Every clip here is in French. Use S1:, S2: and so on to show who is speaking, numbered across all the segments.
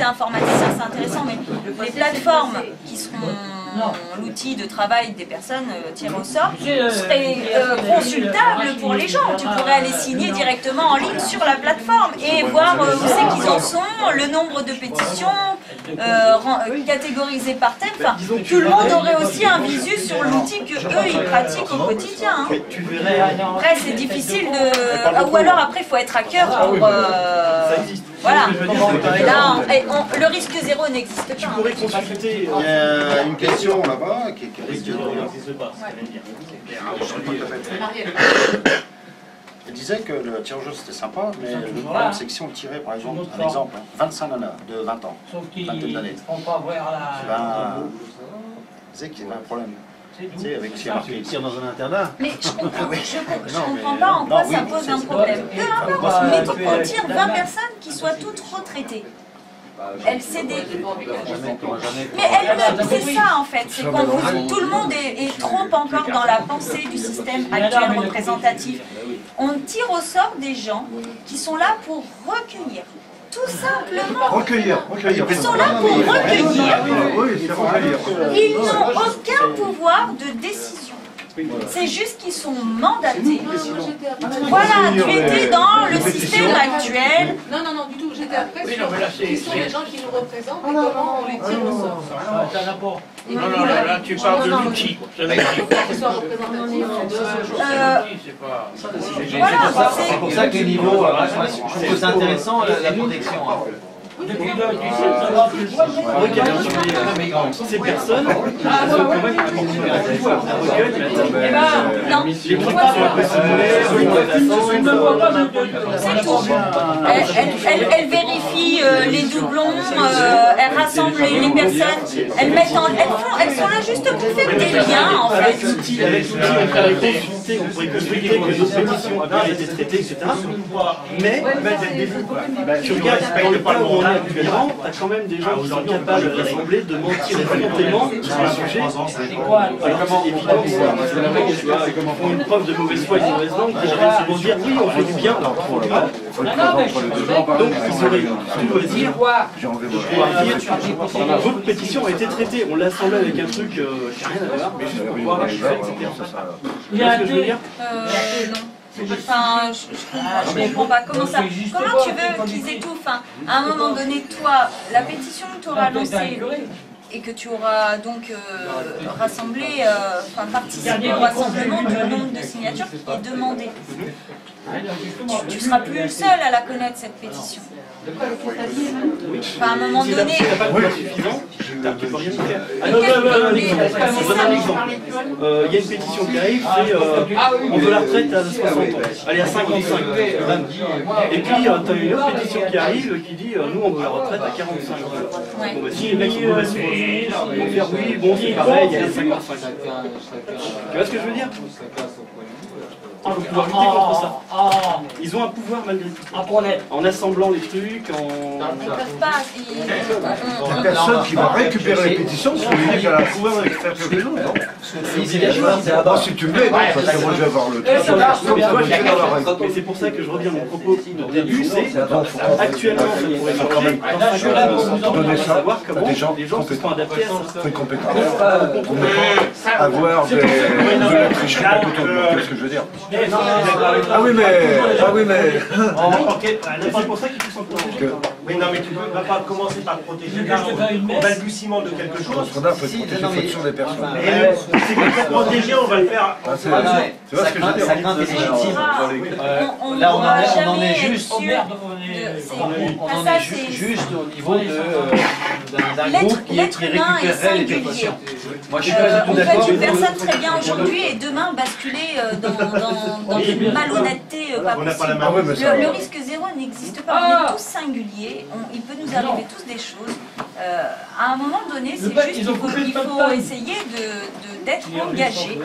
S1: informaticien, c'est intéressant, mais les plateformes qui seront l'outil de travail des personnes tirées au sort seraient consultables pour les gens. Tu pourrais aller signer directement en ligne sur la plateforme et voir où c'est qu'ils en sont, le nombre de pétitions, catégorisées par thème. Enfin, tout le monde aurait aussi un visu sur l'outil que eux ils pratiquent au quotidien. Hein. Après, c'est difficile de... Ou alors après, il faut être hacker pour... Voilà. Et là, le risque zéro n'existe pas.
S2: Tu pourrais consulter.
S3: Il y a une question là-bas qui
S2: n'existe pas.
S3: Elle disait que le tir au jeu c'était sympa, mais le problème c'est que si on tirait par exemple, un exemple, 25 nanas de 20 ans, vingtaine d'années, elle disait qu'il y avait un problème. Tu sais, avec ce qui est marqué
S2: Tire dans un internat.
S1: Mais je comprends pas en quoi ça pose un problème. Peu importe, mais on tire 20 personnes qui soient toutes retraitées. LCD. Mais elle-même, c'est ça en fait, c'est quand tout le monde est trop encore dans la pensée du système actuel représentatif. On tire au sort des gens qui sont là pour recueillir. Tout simplement.
S4: Recueillir.
S1: Ils sont là pour recueillir. Ils n'ont aucun pouvoir de décision. C'est juste qu'ils sont mandatés. Voilà, tu étais dans le système actuel.
S5: Non, du tout, j'étais après sur qui sont les gens qui nous représentent et comment on les tire au sort.
S6: Non, là tu parles de l'outil.
S7: C'est pour ça que les niveaux, je trouve que c'est intéressant la protection.
S2: Depuis le 17 ces personnes, elles ont quand même apporté un pouvoir. Un recueil, les preuves sont
S1: c'est tout. Elle vérifie les doublons, elle rassemble les personnes, elles sont là juste pour faire des liens en fait.
S2: Avec l'outil, on pourrait consulter, on pourrait consulter que nos pétitions avaient été traitées, etc. Mais, tu regardes dans le cas où on est actuellement, tu as quand même des gens qui sont capables de rassembler, de mentir volontairement sur un sujet. Alors c'est évident, ils font une preuve de mauvaise foi et de mauvaise langue, ils vont dire oui, on fait du bien. Donc ils auraient tout loisir de pouvoir dire votre pétition a été traitée, on l'a assemblée avec un truc qui n'a rien à voir, mais juste pour voir la chute, etc. Tu vois ce que je veux dire?
S1: Non. Enfin, je comprends pas. Comment tu veux qu'ils étouffent? À un moment donné, toi, la pétition que tu auras lancée et que tu auras donc rassemblé, participé au rassemblement du nombre de signatures qui est demandé. Tu ne seras plus le seul à la connaître, cette pétition. À un moment donné...
S2: Tu n'as pas le pouvoir suffisant, tu ne peux rien y faire. C'est un exemple. Il y a une pétition qui arrive, c'est on veut la retraite à 60 ans. Allez, à 55. Et puis, tu as une autre pétition qui arrive qui dit nous, on veut la retraite à 45 ans. Bon, bah, si les mecs sont mauvais sur ils vont faire oui, bon, c'est pareil, elle est 55. Tu vois ce que je veux dire? Ils vont pouvoir lutter contre ça. Ils ont un pouvoir malgré tout. En assemblant les trucs,
S1: Ils ne peuvent pas.
S4: Il y a personne qui va récupérer les pétitions si on lui dit qu'elle a pouvoir faire quelque chose. Moi, si tu me mets, parce que moi je vais avoir le truc.
S2: Mais c'est pour ça que je reviens à mon propos au début, c'est actuellement, ça pourrait
S4: quand même donner ça
S2: à des gens se sont adaptés à ça.
S4: Très compétents. Pour ne pas avoir de la tricherie complètement. Qu'est-ce que je veux dire? Ah oui, mais...
S2: C'est pour ça qu'il faut s'en protéger.
S6: Oui, non, mais tu ne vas pas commencer par protéger les gens au balbutiement de quelque chose.
S4: On peut protéger sur des personnes.
S6: C'est que pour protéger, on va le faire.
S4: Tu vois ce que je veux dire?
S7: Ça craint des légitimes. Là, on en est juste. On en est juste au niveau d'un groupe qui récupérerait les pétitions. Moi, je suis pas du tout d'accord.
S1: On fait une personne très bien aujourd'hui et demain basculer dans une malhonnêteté pas possible. Le risque zéro n'existe pas. On est tous singuliers. Il peut nous arriver tous des choses. À un moment donné, c'est juste qu'il faut essayer d'être engagé.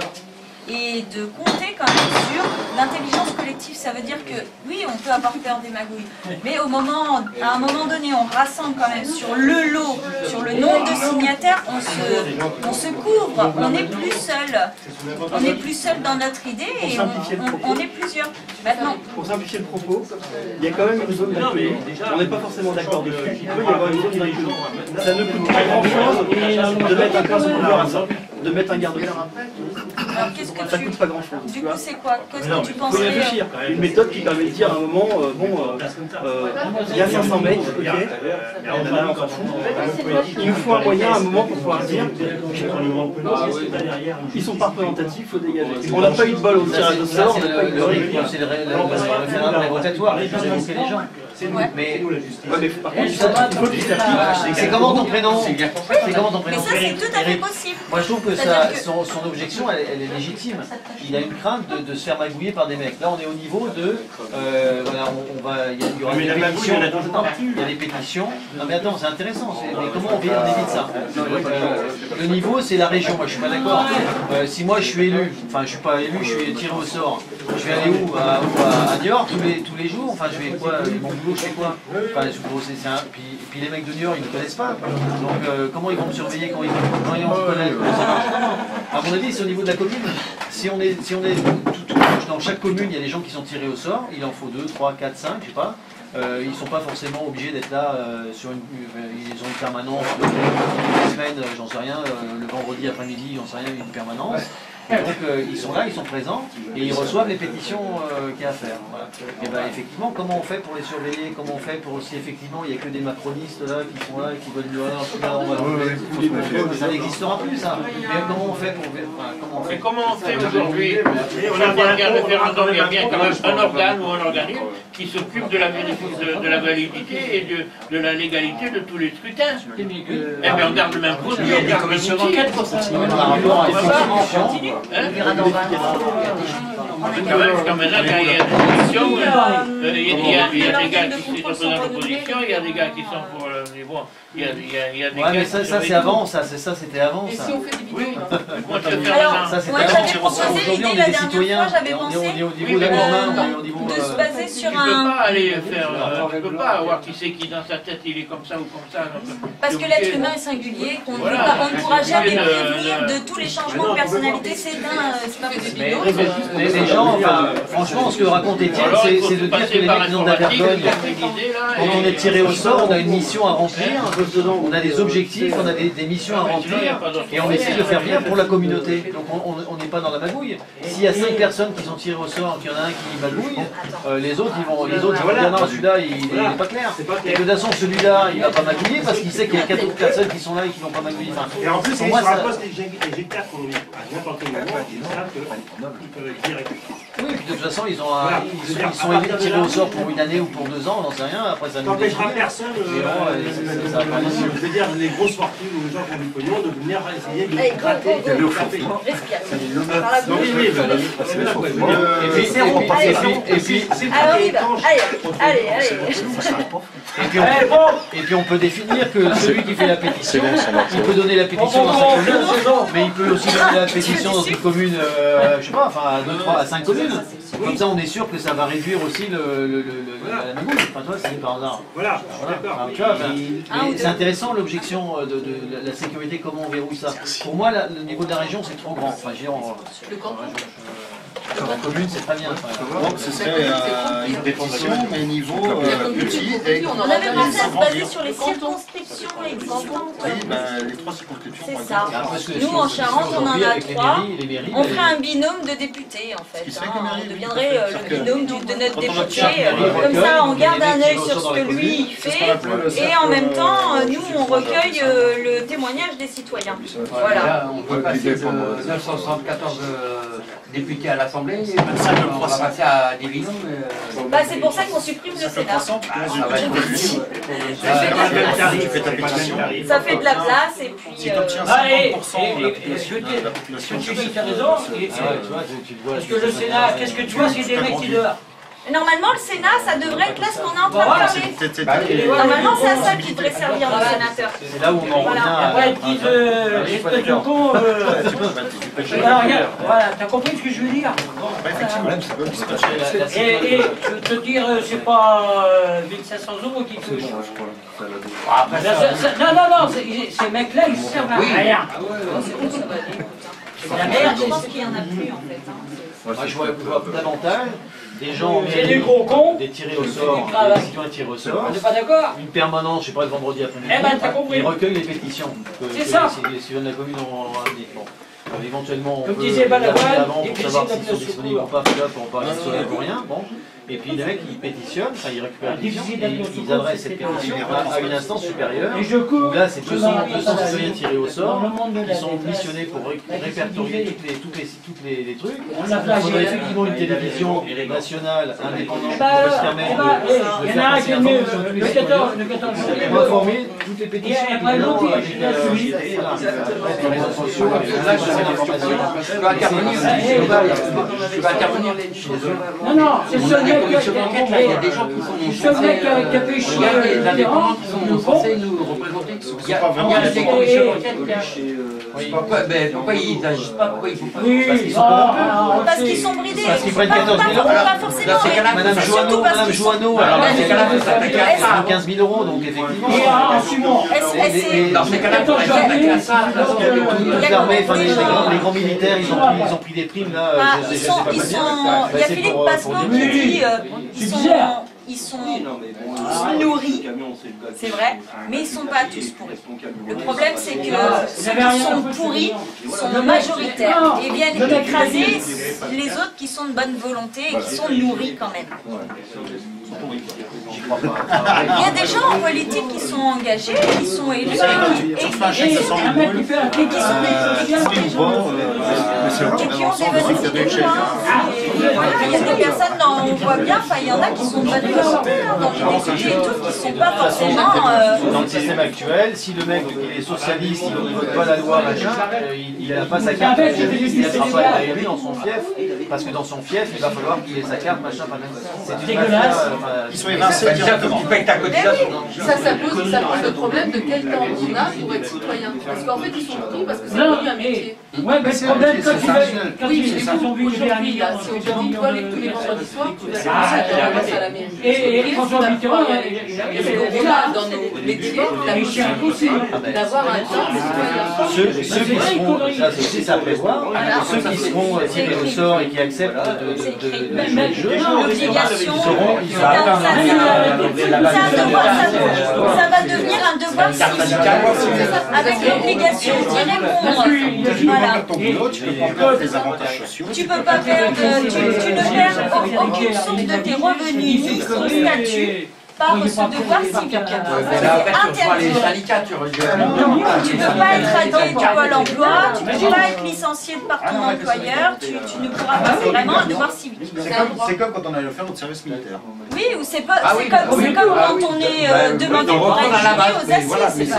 S1: et de compter quand même sur l'intelligence collective. Ça veut dire que oui, on peut avoir peur des magouilles, mais à un moment donné, on rassemble quand même sur le lot, sur le nombre de signataires, on se couvre, on n'est plus seul. On n'est plus seul dans notre idée et on est plusieurs. Maintenant,
S2: pour simplifier le propos, il y a quand même une zone d'accueil. On n'est pas forcément d'accord dessus. Il peut y avoir une zone d'accueil. Ça ne coûte pas grand-chose de mettre un garde-fou, de mettre un garde-fou.
S1: alors qu'est-ce que
S2: Ça coûte pas grand-chose.
S1: du coup, c'est quoi? Qu'est-ce que tu
S2: Il faut
S1: penserais?
S2: réfléchir. Une méthode qui permet de dire à un moment, il y a 500 mecs, ok, on s'en fout. Il nous faut un moyen à un moment pour pouvoir dire, ils sont pas représentatifs, il faut dégager. On n'a pas eu de bol au tirage au sort, on n'a pas eu de rythme.
S7: C'est le référendum rotatoire, il faut évoquer les gens. Mais
S2: par contre, il faut qu'il s'applique.
S7: c'est comment ton prénom? C'est comment ton
S1: Mais
S7: prénom?
S1: ça, c'est tout à fait possible.
S7: Moi je trouve que
S1: C'est-à-dire que-
S7: son objection elle est légitime. Il a une crainte de se faire magouiller par des mecs. Là on est au niveau de voilà, il y aura des pétitions. Il y a des pétitions. Non mais attends, c'est intéressant. Mais comment on évite ça? Le niveau c'est la région. Moi je suis pas d'accord. Si moi je suis élu, enfin je suis pas élu, je suis tiré au sort. Je vais aller où? À New York tous les jours. Enfin je vais quoi? Mon boulot je fais quoi? Enfin, puis les mecs de New York ils ne connaissent pas. Donc comment ils vont me surveiller quand ils vont me connaître? À mon avis, c'est au niveau de la commune. Si on est tout dans chaque commune, il y a des gens qui sont tirés au sort. Il en faut 2, 3, 4, 5, je sais pas. Ils ne sont pas forcément obligés d'être là ils ont une permanence de semaine, j'en sais rien, le vendredi après-midi, j'en sais rien, une permanence. Donc ils sont là, ils sont présents et ils reçoivent les pétitions qu'il y a à faire. Voilà. Et ben effectivement, comment on fait pour les surveiller? Comment on fait pour aussi effectivement, il n'y a que des macronistes là qui sont là et qui veulent dire ah, celui-là on va l'enlever. Ça n'existera plus ça. Mais comment on fait pour
S8: Mais comment on fait aujourd'hui? On a bien un référendum, il y a bien quand même un organe ou un organisme qui s'occupe de la vérification de la validité et de la légalité de tous les scrutins. Eh bien on garde le même produit, on garde le même outil. Quand même, jusqu'à maintenant, quand il y a des élections, il y a des gars qui représentent l'opposition, il y a des gars qui sont pour le niveau. Il y a des
S7: ouais, mais ça c'est avant, c'était avant ça.
S5: Et si on fait des vidéos,
S1: Alors,
S7: ça c'était
S1: moi
S7: avant.
S1: j'avais proposé
S7: Aujourd'hui
S1: l'idée
S7: on
S1: la
S7: est des
S1: dernière
S7: citoyens,
S1: fois, j'avais
S7: on
S1: pensé
S7: est au niveau de l'humain, au niveau
S1: de se baser sur
S8: Tu peux pas aller faire, tu peux pas avoir qui sait qui dans sa tête il est comme ça ou comme ça.
S1: parce que l'être humain est singulier, qu'on ne pourra jamais prévenir de tous les changements de personnalité, c'est pas possible.
S7: Mais les gens, enfin, franchement, ce que raconte Étienne, c'est de dire que les mecs n'ont de la vergogne. Quand on est tiré au sort, on a une mission à remplir, on a des objectifs, on a des missions à remplir, et on essaie de faire bien pour la communauté. Donc on n'est pas dans la magouille. S'il y a 5 personnes qui sont tirées au sort, qu'il y en a un qui magouille, les autres ils vont dire non, celui-là il n'est pas clair. Et que de toute façon celui-là il va pas magouiller parce qu'il sait qu'il y a 4 autres personnes qui sont là et qui vont pas magouiller. Enfin,
S6: Et en plus,
S7: pour
S6: ils
S7: moi,
S6: se
S7: ça...
S6: rapprochent des hectares qu'on met à n'importe quel moment, ils savent qu'ils peuvent être directs.
S7: Oui, puis de toute façon ils sont tirés au sort pour une année ou pour 2 ans, on n'en sait rien. Après ça nous
S6: T'empêchera personne, je veux dire, les grosses fortunes ou les gens qui ont du pognon, de venir essayer de gratter le café.
S7: Et puis
S1: Alors on y va, allez.
S7: Et puis on peut définir que celui qui fait la pétition, il peut donner la pétition dans sa commune, mais il peut aussi donner la pétition dans une commune, je sais pas, enfin à 2, 3, à 5 communes. Comme ça on est sûr que ça va réduire aussi la magouille. Enfin toi c'est par hasard.
S6: Voilà, d'accord.
S7: Enfin, tu vois, mais c'est intéressant l'objection de la sécurité, comment on verrouille ça. Pour moi le niveau de la région c'est trop grand. Enfin,
S5: le canton.
S7: la commune c'est très bien.
S3: Donc ce serait une pétition, mais niveau petit. Et
S1: On avait pensé à se baser sur les circonscriptions existantes.
S3: oui, les 3 circonscriptions.
S1: C'est
S3: par
S1: ça.
S3: exemple.
S1: Nous, en Charente, on en a 3. On ferait
S7: ferait
S1: un binôme de députés, en fait.
S3: Ce qui serait que Mary,
S1: On deviendrait le binôme de notre
S3: quand on va
S1: député.
S3: chercher
S1: Comme ça, on garde un œil sur ce que lui il fait. Et en même temps, nous, on recueille le témoignage des citoyens. Voilà.
S9: Là, on peut passer de 974 députés à l'Assemblée, on va passer à des binômes.
S1: Bah, c'est pour ça qu'on supprime le Sénat. Ça fait de la place et puis...
S3: Si tu obtiens 50% de la population,
S10: Tu dis, tu as raison. Parce que le Sénat, qu'est-ce que tu vois, c'est des mecs qui dehors.
S1: Normalement, le Sénat, ça devrait être là ce qu'on est en train de parler. Normalement, c'est à ça qu'il devrait servir le sénateur.
S7: C'est là où on en revient
S10: Après, ils disent, espèce de con, regarde, voilà, t'as compris ce que je veux dire? Et te dire, c'est pas 1500 € qui touchent. Non, ces mecs-là, ils servent à rien.
S1: Je pense qu'il y en a plus, en fait.
S7: Moi, je vois davantage des gens,
S10: des gros cons,
S7: des tirés au sort, des citoyens tirés au sort.
S10: On n'est pas d'accord?
S7: Une permanence, je sais pas, le vendredi après-midi.
S10: Eh ben, t'as compris.
S7: Ils recueillent les pétitions.
S10: C'est ça.
S7: Les citoyens de la commune ont dit. Bon. Éventuellement, on
S10: comme
S7: peut
S10: disait Balavoine,
S7: avant pour savoir s'ils sont disponibles ou pas, pour pas aller pour rien. Bon. Et puis les mecs, ils pétitionnent, enfin ils récupèrent les pétitions, et ils adressent cette pétition à une instance supérieure. Donc là, c'est 200 citoyens tirés au sort, qui sont missionnés pour répertorier tous les trucs. Il faudrait effectivement une télévision nationale, indépendante, pour se permettre de faire passer l'information à tous les citoyens, pour informer toutes les pétitions, avec les réseaux sociaux, avec l'information.
S9: Tu vas intervenir.
S10: Non, c'est ce mec
S9: il y a des gens qui sont
S10: qui a fait chier
S9: les indépendants qui sont censés nous représenter. Il y a des commissions d'enquête. Pourquoi ils n'agissent pas? Pourquoi ils font pas?
S1: Parce qu'ils sont bridés.
S7: Parce qu'ils prennent 14 000 €.
S1: Pas forcément.
S7: Madame Joanneau, alors 15 000 €, donc effectivement.
S9: Dans ces cas-là, pour
S7: les armées, enfin les grands militaires, ils ont pris des primes là. Je sais pas combien.
S1: Il y a Philippe Passeau qui dit ils sont tous nourris, c'est vrai, mais ils ne sont pas tous pourris. Le problème, c'est que ceux qui sont pourris sont majoritaires et viennent écraser les autres qui sont de bonne volonté et qui sont nourris quand même. Il y a des gens en politique qui sont engagés, qui sont élus et qui ont des bonnes idées. Il y a des personnes, on voit bien, il y en a qui sont de bonne volonté dans les sujets et tout, qui ne sont pas forcément...
S7: Dans le système actuel, si le mec il est socialiste, il ne vote pas la loi, machin, il n'a pas sa carte, il ne sera pas élu dans son fief, parce que dans son fief, il va falloir qu'il ait sa carte, machin, c'est dégueulasse.
S3: Ils sont évincés directement.
S9: Tu payes ta cotisation.
S5: Ça pose le problème de quel temps on a pour être citoyen. Parce qu'en fait, ils sont pris parce que c'est devenu un métier.
S10: Ouais, mais le problème, quand ils ont vu
S5: aujourd'hui, là, si aujourd'hui tu dois aller tous les vendredis soirs, tu vas à la mairie.
S10: Et François Mitterrand,
S5: on a dans nos métiers la possibilité d'avoir un temps de citoyen.
S7: Ceux qui seront, ça c'est aussi ça à prévoir, ceux qui seront tirés au sort et qui acceptent de jouer le jeu,
S1: l'obligation,
S7: ils
S1: ça va devenir un devoir civique avec l'obligation d'y répondre. Voilà.
S3: Tu peux pas perdre tes avantages sociaux.
S1: Tu peux pas perdre, tu ne perds aucune source de tes revenus ni ton statut par ce devoir civique. C'est interdit. Tu ne peux pas être radié du Pôle emploi, tu ne peux pas être licencié par ton employeur, tu ne pourras pas, c'est vraiment un devoir civique.
S3: C'est comme quand on allait faire notre service militaire.
S1: Oui, ou c'est comme quand on est demandé pour être jugé aux assises.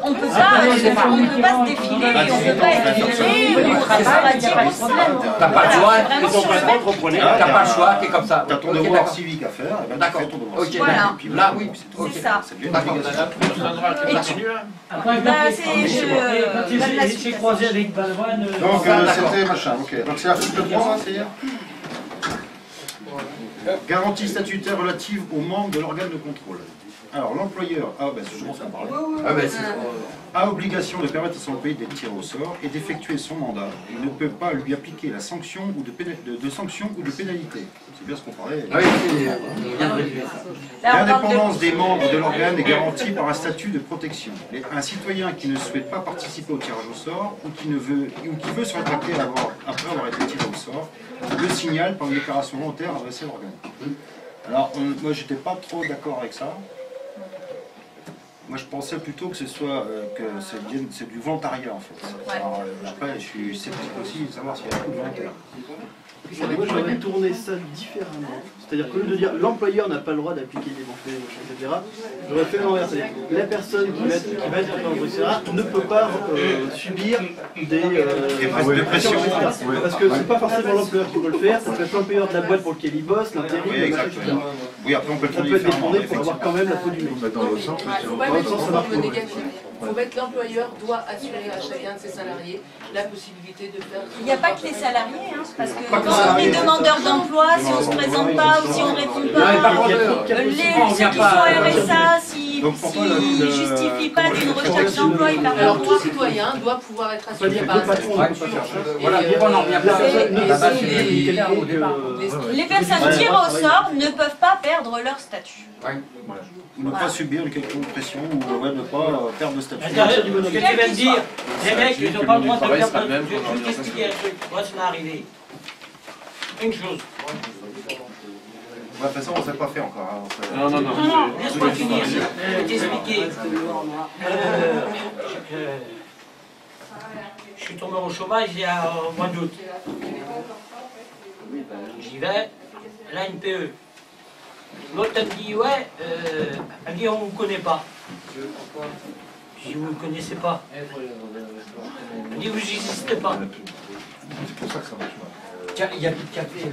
S1: On ne peut pas se défiler, on ne peut pas être viré, on ne peut pas dire au salon.
S9: T'as pas le choix, t'as pas le choix, t'es comme ça.
S3: T'as ton devoir civique à faire, et ben tu fais ton devoir civique.
S1: Voilà.
S9: Là, oui,
S1: c'est ça.
S3: C'est une obligation.
S10: J'ai croisé avec Balavoine.
S3: Donc c'était machin, ok. Donc c'est l'article 3, c'est-à-dire garantie statutaire relative aux membres de l'organe de contrôle. Alors l'employeur a obligation de permettre à son employé d'être tiré au sort et d'effectuer son mandat. Il ne peut pas lui appliquer la sanction ou de sanction ou de pénalité. C'est bien ce qu'on parlait. L'indépendance des membres de l'organe est garantie par un statut de protection. Un citoyen qui ne souhaite pas participer au tirage au sort ou qui veut se rétracter après avoir été tiré au sort, le signale par une déclaration volontaire adressée à l'organe. Alors, moi, j'étais pas trop d'accord avec ça. Moi, je pensais plutôt que c'est du volontariat, en fait. Alors, après, je suis sceptique aussi de savoir s'il y a beaucoup de volontaires.
S2: Moi, j'aurais tourné ça différemment. C'est-à-dire qu'au lieu de dire l'employeur n'a pas le droit d'appliquer des banques, etc., j'aurais fait l'inverse. C'est-à-dire que la personne qui va être employeur, etc., ne peut pas subir des pressions, etc. Parce que c'est pas forcément l'employeur qui peut le faire, ça peut être l'employeur de la boîte pour lequel il bosse, l'intérim, etc.
S3: Oui, après on peut
S2: être détourné pour avoir quand même la peau du nez.
S5: Dans l'autre sens, il ne faut pas mettre le négatif. Il faut mettre l'employeur doit assurer à chacun de ses salariés la possibilité de faire...
S1: Il n'y a pas que les salariés, hein, parce que quand on est demandeur d'emploi, si on ne se présente pas ou si on ne répond pas, ceux qui sont RSA, s'ils ne justifient pas d'une recherche d'emploi, ils perdent leur
S5: Alors tout citoyen doit pouvoir être assuré par un
S1: Les personnes tirées au sort ne peuvent pas perdre leur statut.
S3: Ou ne pas subir une quelconque pression ou ne pas perdre de statut.
S10: Ce que tu viens de dire, les mecs, ils n'ont pas le droit de faire ça. Je vais juste expliquer un truc. Moi, ça m'est arrivé. Une chose.
S4: De toute façon, on ne sait pas fait encore.
S10: Non, laisse-moi finir. T'expliquer. Je suis tombé au chômage il y a au mois d'août. J'y vais, la NPE. L'autre elle me dit, ouais, elle me dit, on ne vous connaît pas. Je dis, vous ne me connaissez pas. Elle me dit, vous n'existez pas.
S4: C'est pour ça que ça marche pas.
S10: Tiens, il y a plus de café.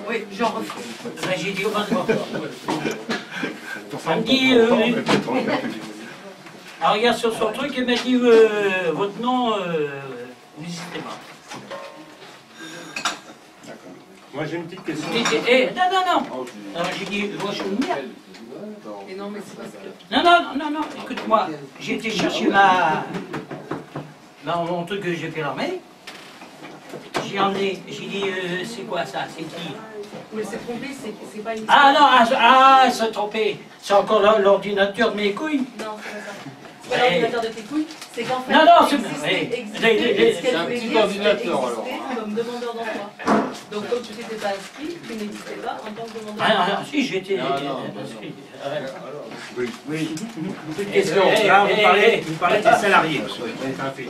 S5: Oui, j'en refais.
S10: Là, j'ai dit, au moins, elle me dit, elle regarde sur son truc et m'a dit, votre nom, vous n'existez pas.
S6: Moi j'ai une petite question.
S10: Non. Alors j'ai dit, moi je suis une merde.
S5: Et non, mais c'est parce que...
S10: Non, écoute-moi. J'ai été chercher mon truc que j'ai fait l'armée. J'ai emmené, j'ai dit, c'est quoi ça? C'est qui?
S5: Mais c'est trompé, c'est pas une...
S10: Ah, c'est trompé. C'est encore l'ordinateur de mes couilles.
S5: Non, c'est pas ça. C'est pas l'ordinateur de tes couilles, c'est qu'en fait...
S10: Non,
S5: c'est un petit ordinateur alors. Comme demandeur d'emploi. Donc comme tu n'étais pas inscrit, tu n'existais pas en tant que demandeur d'emploi.
S10: Ah, si, j'étais inscrit.
S6: Oui. Une question. Là, vous parlez des salariés. C'est un fait.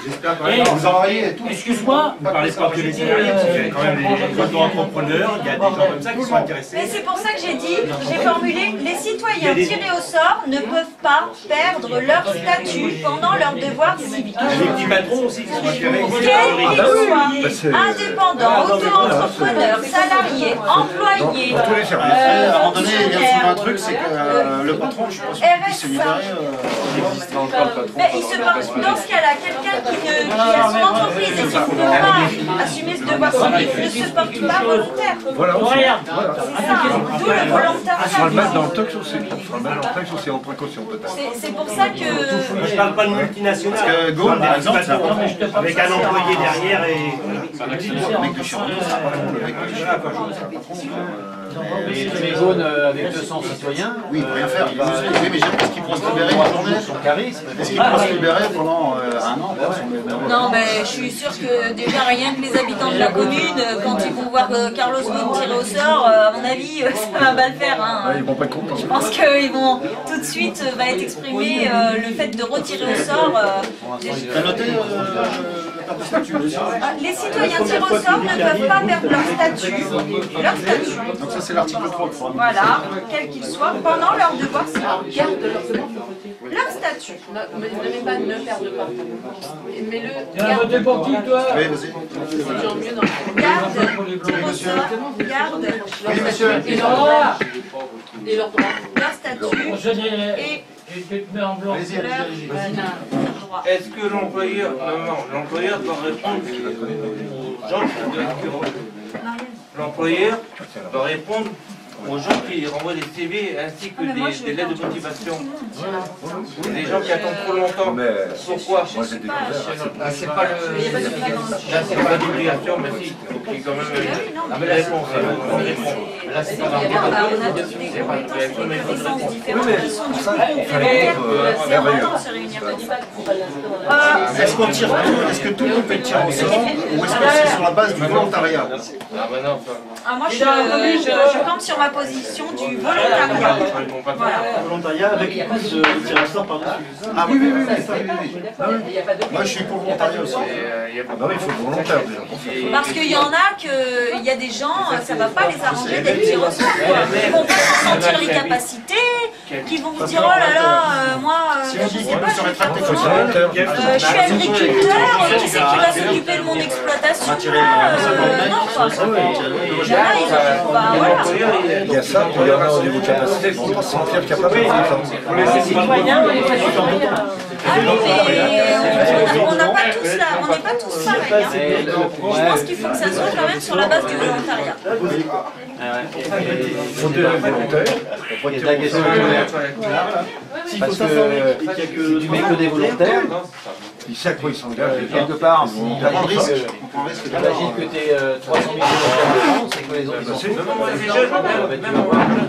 S6: J'espère quand même que vous salariés et tout.
S10: Excuse-moi.
S6: Vous ne parlez pas que des salariés, parce qu'il y a quand même les auto-entrepreneurs, il y a des gens comme ça qui sont intéressés.
S1: Et c'est pour ça que j'ai formulé, les citoyens tirés au sort ne peuvent pas perdre leur statut pendant leur devoir civique.
S6: Les petits patrons aussi qui sont intéressés.
S1: Quels qu'ils soient, indépendants, auto-entrepreneurs, salariés, employés,
S3: à un moment donné, il y a souvent un truc, c'est que le patron, je pense qu'il puisse se libérer.
S1: Mais il se passe, dans ce cas-là, quelqu'un qui a son entreprise et qui ne peut pas assumer ce devoir civique ne se porte pas volontaire.
S4: Voilà,
S1: c'est ça, d'où le volontariat.
S4: On fera le mettre dans le texte aussi. On fera le mettre dans le texte aussi en précaution peut-être.
S1: C'est pour ça que...
S6: Je ne parle pas de multinationales.
S3: Parce que Gaulle, par exemple,
S6: avec un employé derrière et...
S3: Le mec de Chiron, c'est un patron, le mec de Chiron, c'est un patron.
S7: Mais Gaulle, avec 200 citoyens...
S3: Oui, il ne peut rien faire. Oui, mais est-ce qu'il pourra se libérer une journée? Est-ce qu'il pourra se libérer pendant un an?
S1: Non, mais je suis sûre que déjà rien que les habitants de la commune, quand ils vont voir Carlos Ghosn tiré au sort, à mon avis, ça va pas le faire. Hein.
S4: Ils vont pas être contents.
S1: Je pense qu'ils vont tout de suite va être exprimé le fait de retirer au sort.
S3: T'as noté
S1: les citoyens tirés au sort ne peuvent pas perdre leur statut.
S3: Donc ça c'est l'article 3.
S1: Voilà, quel qu'il soit, pendant leur devoir civique.
S5: Garde leur
S1: statut.
S5: Ne mets pas ne perdent pas. Mais le
S10: Tu as voté pour qui, toi?
S3: Oui, vas-y.
S5: c'est genre mieux dans le...
S1: Garde, tir au sort, garde
S5: Et leur droit.
S1: leur statut et
S10: tu te mets en blanc.
S1: leur droit.
S11: Est-ce que l'employeur doit répondre aux gens L'employeur doit répondre aux gens qui renvoient des CV ainsi que des lettres de motivation. Des gens qui attendent trop longtemps. Pourquoi?
S7: C'est pas
S11: Là, c'est pas l'obligation, mais si. Il y a quand même une réponse.
S7: Là, c'est
S1: On a des compétences et des connaissances différentes qui sont du coup complémentaires. C'est important de se réunir comme ça.
S3: est-ce que tout le monde peut être tiré au sort ou est-ce que c'est sur la base du volontariat?
S1: Moi, je campe sur ma position du volontariat. Voilà.
S2: Volontariat avec une base de tirage au sort par-dessus.
S3: Ah oui. Moi, je suis pour le volontariat aussi.
S4: Ah oui, il faut le volontaire déjà.
S1: Parce qu'il y en a il y a des gens, ça va pas les arranger d'être tirés au sort. Ils vont pas sentir les capacités, qui vont vous dire oh là là, moi, je sais pas, je suis agriculteur, qui c'est qui va s'occuper de mon exploitation? Non, quoi.
S4: Il y a ça, puis il y en a au niveau de capacité, ils vont pas se sentir capables de faire ça.
S5: Les citoyens,
S1: ah oui, mais on n'a pas tous là, on n'est pas tous pareils. Je pense qu'il faut que ça soit quand même sur la base du volontariat.
S4: Il faut des volontaires.
S7: Il y a la question parce que si tu mets que des volontaires,
S4: ils savent quoi ils s'engagent.
S7: quelque part, imagine que tu es 300 000 volontaires de France et que les autres sont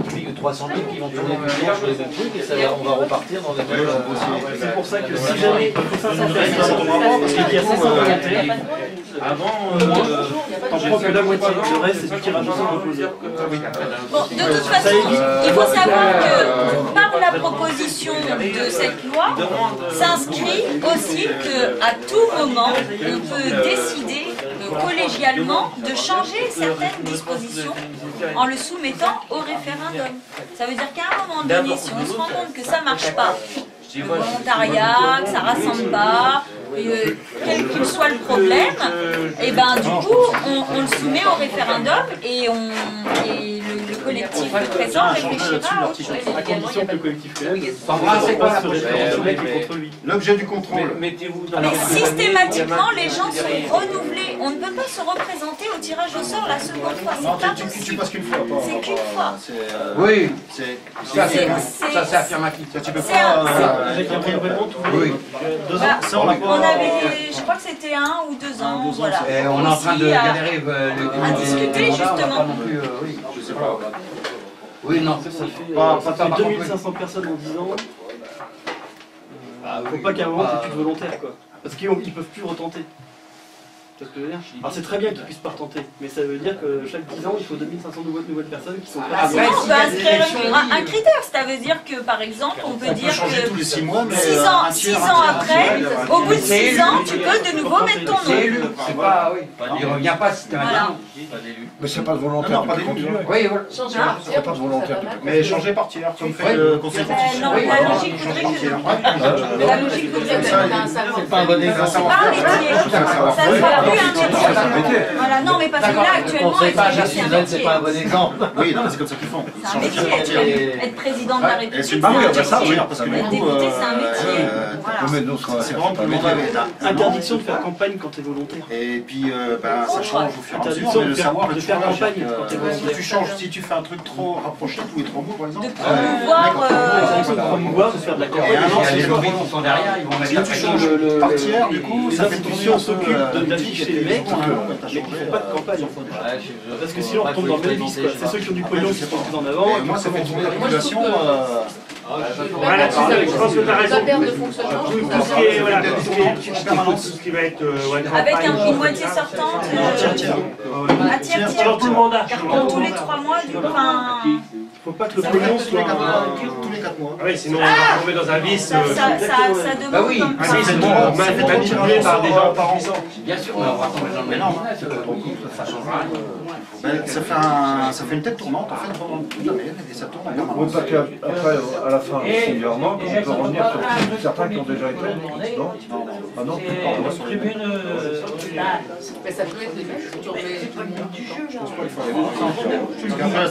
S7: tu dis que 300 000 qui vont tourner du jour sur les mêmes trucs et ça, on va repartir dans les mêmes.
S2: C'est pour ça que si jamais parce qu'il y a 500 volontaires, avant, je crois que la moitié, le reste c'est du tirage au sort reposé.
S1: Bon, de toute façon, il faut savoir que par la proposition de cette loi, s'inscrit aussi qu'à tout moment, on peut décider collégialement de changer certaines dispositions en le soumettant au référendum. Ça veut dire qu'à un moment donné, si on se rend compte que ça ne marche pas, le volontariat, que ça ne rassemble pas, quel qu'il soit le problème, et ben du coup on le soumet au référendum et le collectif présent réfléchira.
S2: À condition que le collectif
S3: l'objet du contrôle.
S1: Mais systématiquement les gens sont renouvelés. On ne peut pas se représenter au tirage au sort la seconde fois. C'est pas possible.
S3: Tu passes qu'une fois.
S1: C'est qu'une fois.
S9: Oui, ça c'est affirmatif.
S3: Tu peux pas
S2: avec un renouvellement tous les 2 ans. Ça,
S1: on avait, je crois que c'était 1 ou 2 ans, voilà.
S9: Et on est en train de galérer
S1: à discuter justement.
S9: Oui, je sais pas. Oui, non,
S2: ça fait 2500 personnes en 10 ans. Faut pas qu'à un moment t'aies plus de volontaires quoi. Parce qu'ils peuvent plus retenter. Tu vois ce que je veux dire? Alors c'est très bien qu'ils puissent pas retenter, mais ça veut dire que chaque 10 ans il faut 2500 nouvelles personnes qui sont prêtes.
S1: Sinon on peut inscrire un critère, ça veut dire que par exemple on peut dire que
S3: tous les 6 mois, mais
S1: 6 ans après, au bout de 6 ans, tu peux de nouveau mettre ton nom.
S9: C'est pas, oui. Il revient pas si t'es un élu.
S4: Mais c'est pas de volontaire.
S3: pas d'élu.
S9: Oui, voilà.
S4: C'est pas de volontaire.
S3: Mais changer par tiers, comme fait le Conseil
S1: Non, la logique voudrait que... La logique voudrait que...
S7: C'est pas un bon exemple.
S1: C'est pas un métier. Ça ne sera plus un métier. Voilà, non, mais parce que là, actuellement,
S7: C'est pas un bon exemple.
S3: Oui, non, mais c'est comme ça qu'ils font.
S1: C'est un métier, être président de la République, c'est
S3: Ah
S1: un
S3: oui,
S1: métier.
S3: ça, oui, parce que
S1: Être député, c'est un métier.
S3: c'est vraiment pour le mandat.
S2: Interdiction de faire campagne quand t'es volontaire.
S3: Et puis, ça change au fur et à mesure,
S2: Interdiction
S3: mais le savoir,
S2: de faire campagne quand t'es
S3: si
S2: volontaire.
S3: tu changes, si tu fais un truc trop rapproché, tous les 3 mois par exemple,
S1: De promouvoir...
S2: De faire de la
S3: et
S2: campagne.
S3: un an,
S9: Les lobbies qui sont derrière, ils vont mettre la
S3: si tu
S9: pression.
S3: changes par tiers, du coup,
S2: Les
S3: ça fait
S2: institutions
S3: tourner
S2: s'occupent d'afficher les mecs, mais qui font pas de campagne. Parce que sinon on retombe dans le même vice. C'est ceux qui ont du pognon qui se posent plus en avant.
S3: Et moi, ça fait tourner la population.
S6: Voilà, je pense que tu as raison.
S5: La perte de fonctionnement, je trouve
S6: Tout ce qui est, voilà,
S5: ça.
S6: tout ce qui va être
S1: Avec une moitié sortante, à tiers,
S6: tout le mandat.
S1: tous les 3 mois, du coup, enfin...
S2: Faut pas que le pognon
S3: Tous les
S2: soit...
S3: 4 mois.
S6: Ah oui, sinon on va tomber dans un vice.
S1: Ça demande
S9: Bah oui,
S1: comme
S6: Un
S1: ça.
S6: vice manipulé par des gens par an.
S9: Bien sûr, on va tomber dans le même business, ça changera rien.
S3: Ça fait une tête tournante en fait pendant toute l'année et ça tourne en
S4: Oui,
S3: permanence.
S4: parce qu'après, à la fin, s'il y en a, on peut revenir sur certains qui ont déjà été. Non, ah non,
S5: Mais ça peut être des futurs, mais du jeu, genre.
S3: Parce qu'après,